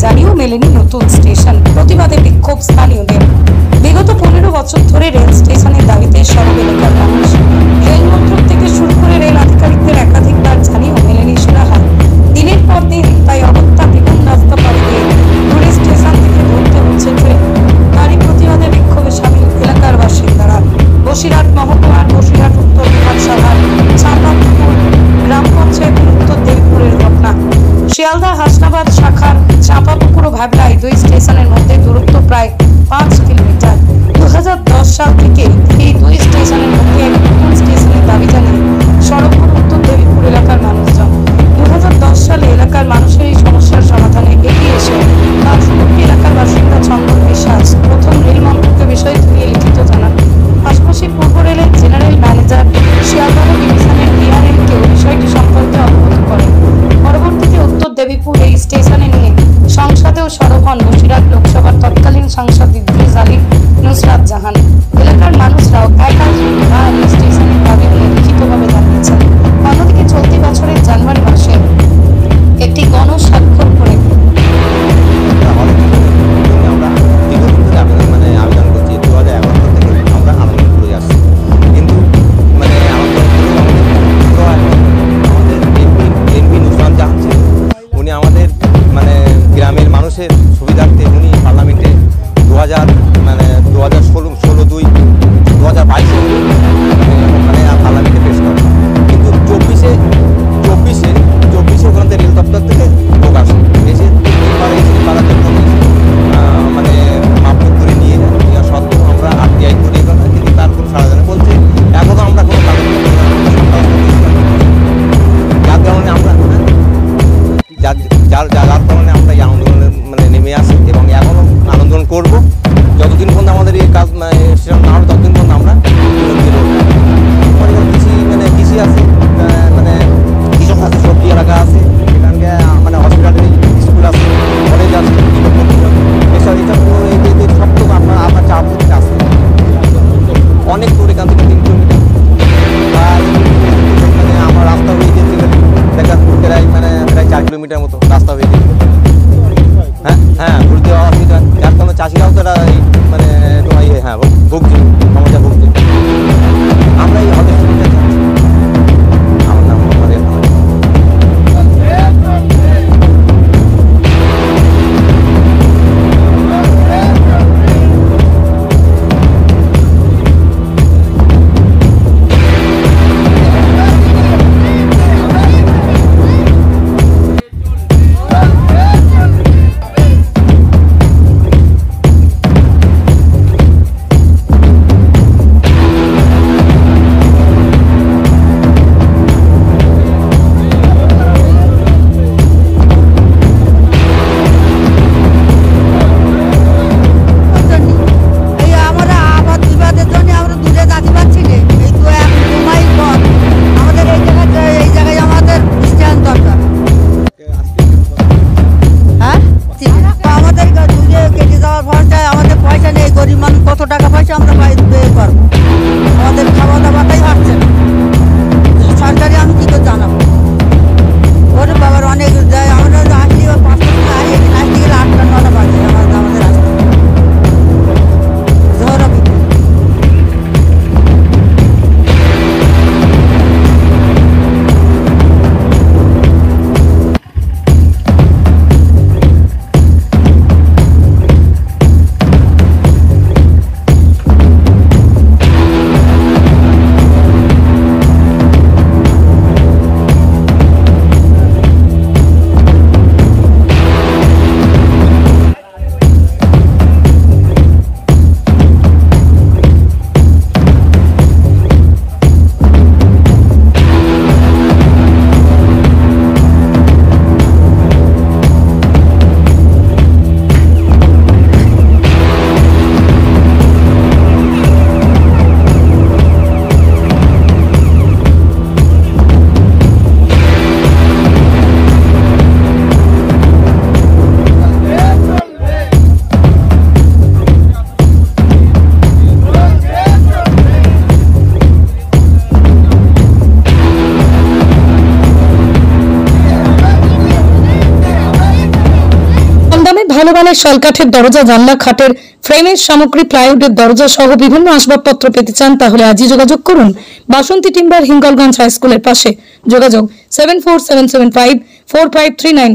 জারিও মেলেনি নতুন স্টেশন। প্রতিবাদে বিক্ষোভ স্থানীয়দের। বিগত 15 বছর ধরে রেল স্টেশনের দাবিতে সরব এলাকার মানুষ। রেল মন্ত্রক থেকে শুরু করে রেল আধিকারিকদের একাধিকবার জানিও মেলেনি সুরাহা। দিনের পর দিন তাই অগত্যা বিমান রাস্তা পাড়ি দিয়ে রেল স্টেশন থেকে ধরতে হচ্ছে ট্রেন। তারই প্রতিবাদে বিক্ষোভে সামিল এলাকার বাসিন্দারা। বসিরহাট মহকুমার বসিরহাট উত্তর বিধানসভার চাঁপাপুকুর গ্রাম পঞ্চায়েতের উত্তর দেবীপুরের ঘটনা। শিয়ালদা হাসনাবাদ শাখার চাঁপাপুকুর ও ভাবলাই দুই স্টেশনের মধ্যে দূরত্ব প্রায় 5 কিলোমিটার। 2010 সাল থেকে এই দুই স্টেশনের মধ্যে এক নতুন স্টেশনের দাবি জানিয়ে সড়ক উত্তর দেবীপুর এলাকার মানুষজন। 2010 সালে এলাকার মানুষের এই সমস্যার সমাধানে এগিয়ে এসে পার্শ্ববর্তী এলাকার বাসিন্দা চন্দন বিশ্বাস প্রথম রেল মন্ত্রককে বিষয়টি নিয়ে লিখিত জানান। পাশাপাশি পূর্ব রেলের জেনারেল ম্যানেজার শিয়ালদহ ডিভিশনের ডিআরএমকেও বিষয়টি সম্পর্কে অবগত করেন। পরবর্তীতে উত্তর দেবীপুর এই স্টেশনে নিয়ে সংসদেও সরব হন বসিরহাট লোকসভার তৎকালীন সাংসদ ইদ্রিস আলী নুসরাত জাহান। এলাকার মানুষরাও একাধিকবার এই স্টেশনের দাবি নিয়ে লিখিতভাবে জানিয়েছেন। অন্যদিকে চলতি বছরের জানুয়ারি মাসে একটি গণস্বাক্ষর করে মানুষের সুবিধার্থে উনি পার্লামেন্টে 2022 পার্লামেন্টে পেশ করেন। কিন্তু 24-এ ওখান থেকে রেল দপ্তর থেকে লোক আসে এসে তারা মাপযোগ করে নিয়ে যায়। সত্ত্বেও আমরা আরটিআই করি কিন্তু তার কোনো সারা জানে বলছে এখনও আমরা কোনো যার কারণে আমরা এই আন্দোলনে নেমে আসি এবং এখনও আন্দোলন করব যতদিন পর্যন্ত আমাদের এই কাজ সেটা না হবে ততদিন পর্যন্ত আমরা কৃষি আছে কৃষক আছে, সবজি এলাকা আছে, এখানকে হসপিটালের স্কুল আছে, কলেজ আছে, এসব সব তো আপনার চাপ থেকে আসছে অনেক দূর। এখান থেকে 3 কিলোমিটার আমার রাস্তা হয়ে যেতে গেলে দেখা প্রায় 4 কিলোমিটার মতো রাস্তা হয়ে যেতে। হ্যাঁ ঘুরতে অসুবিধা, যার কারণে চাষিরাও তো ভুগছে, সমস্যা ভুগছে। আমরা এই হতে আমার নাম আমাদের ভালো মানের শালকাঠের দরজা, জানলা, খাটের ফ্রেমের সামগ্রী, প্লাইউডের দরজা সহ বিভিন্ন আসবাবপত্র পেতে চান তাহলে আজই যোগাযোগ করুন বাসন্তী টিম্বার, হিঙ্গলগঞ্জ হাই স্কুলের পাশে। যোগাযোগ 7477545399।